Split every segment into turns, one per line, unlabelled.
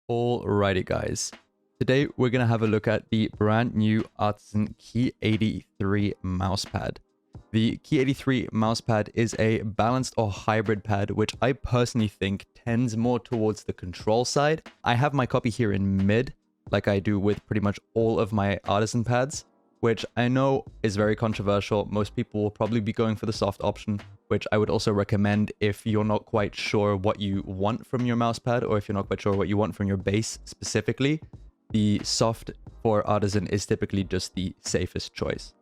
Alrighty guys, today we're going to have a look at the brand new Artisan Key83 mousepad. The Key83 mousepad is a balanced or hybrid pad, which I personally think tends more towards the control side. I have my copy here in mid, like I do with pretty much all of my Artisan pads, which I know is very controversial. Most people will probably be going for the soft option, which I would also recommend if you're not quite sure what you want from your mousepad, or if you're not quite sure what you want from your base specifically. The soft for Artisan is typically just the safest choice.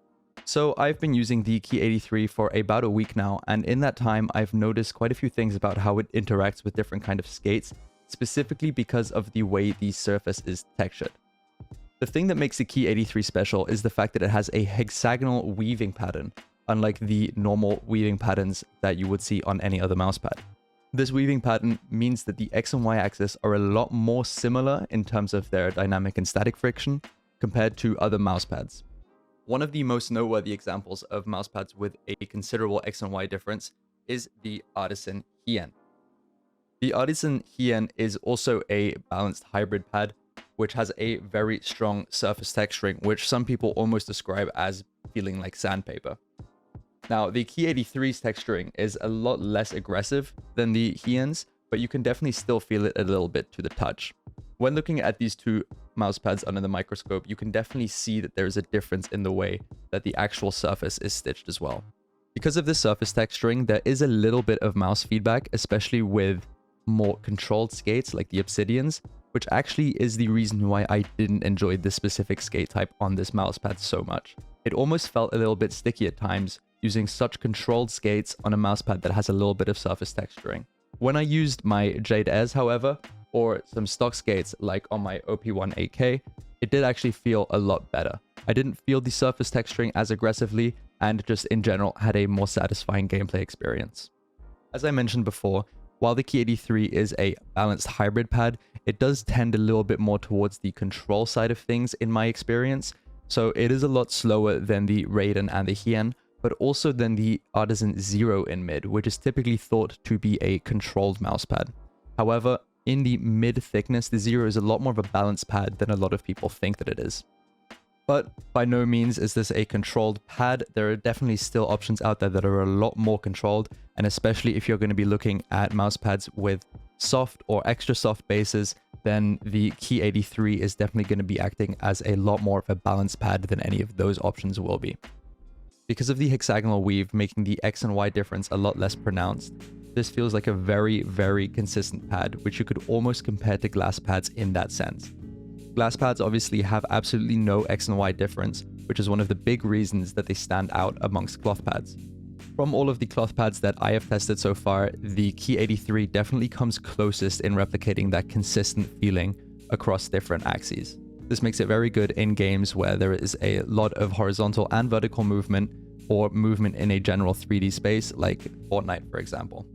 So I've been using the Key83 for about a week now, and in that time I've noticed quite a few things about how it interacts with different kind of skates, specifically because of the way the surface is textured. The thing that makes the Key83 special is the fact that it has a hexagonal weaving pattern, unlike the normal weaving patterns that you would see on any other mousepad. This weaving pattern means that the X and Y axis are a lot more similar in terms of their dynamic and static friction compared to other mousepads. One of the most noteworthy examples of mousepads with a considerable X and Y difference is the Artisan Hien. The Artisan Hien is also a balanced hybrid pad, which has a very strong surface texturing, which some people almost describe as feeling like sandpaper. Now, the Key83's texturing is a lot less aggressive than the Hien's, but you can definitely still feel it a little bit to the touch. When looking at these two mousepads under the microscope, you can definitely see that there is a difference in the way that the actual surface is stitched as well. Because of this surface texturing, there is a little bit of mouse feedback, especially with more controlled skates like the Obsidians, which actually is the reason why I didn't enjoy this specific skate type on this mousepad so much. It almost felt a little bit sticky at times, using such controlled skates on a mousepad that has a little bit of surface texturing. When I used my Jade Airs, however, or some stock skates like on my OP1 8K, it did actually feel a lot better. I didn't feel the surface texturing as aggressively, and just in general had a more satisfying gameplay experience. As I mentioned before, while the Key83 is a balanced hybrid pad, it does tend a little bit more towards the control side of things in my experience. So it is a lot slower than the Raiden and the Hien, but also than the Artisan Zero in mid, which is typically thought to be a controlled mousepad. However, in the mid thickness, the Zero is a lot more of a balanced pad than a lot of people think that it is. But by no means is this a controlled pad. There are definitely still options out there that are a lot more controlled, and especially if you're going to be looking at mousepads with soft or extra soft bases, then the Key83 is definitely going to be acting as a lot more of a balanced pad than any of those options will be. Because of the hexagonal weave making the X and Y difference a lot less pronounced, this feels like a very, very consistent pad, which you could almost compare to glass pads in that sense. Glass pads obviously have absolutely no X and Y difference, which is one of the big reasons that they stand out amongst cloth pads. From all of the cloth pads that I have tested so far, the Key83 definitely comes closest in replicating that consistent feeling across different axes. This makes it very good in games where there is a lot of horizontal and vertical movement, or movement in a general 3D space like Fortnite, for example.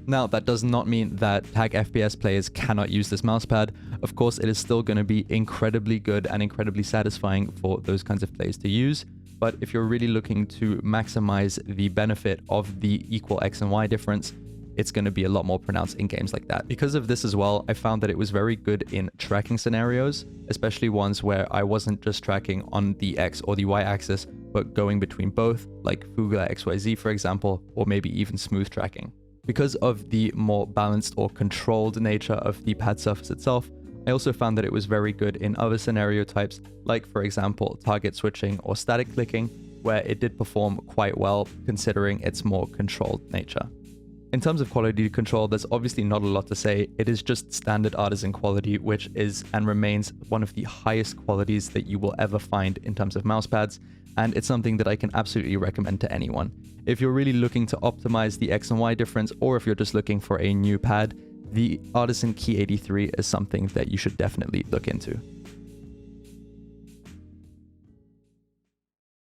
Now, that does not mean that tag FPS players cannot use this mousepad. Of course, it is still going to be incredibly good and incredibly satisfying for those kinds of players to use. But if you're really looking to maximize the benefit of the equal X and Y difference, it's going to be a lot more pronounced in games like that. Because of this as well, I found that it was very good in tracking scenarios, especially ones where I wasn't just tracking on the X or the Y axis, but going between both, like Fugler XYZ, for example, or maybe even smooth tracking. Because of the more balanced or controlled nature of the pad surface itself, I also found that it was very good in other scenario types, like for example, target switching or static clicking, where it did perform quite well considering its more controlled nature. In terms of quality control, there's obviously not a lot to say. It is just standard Artisan quality, which is and remains one of the highest qualities that you will ever find in terms of mousepads, and it's something that I can absolutely recommend to anyone. If you're really looking to optimize the X and Y difference, or if you're just looking for a new pad, the Artisan Key83 is something that you should definitely look into.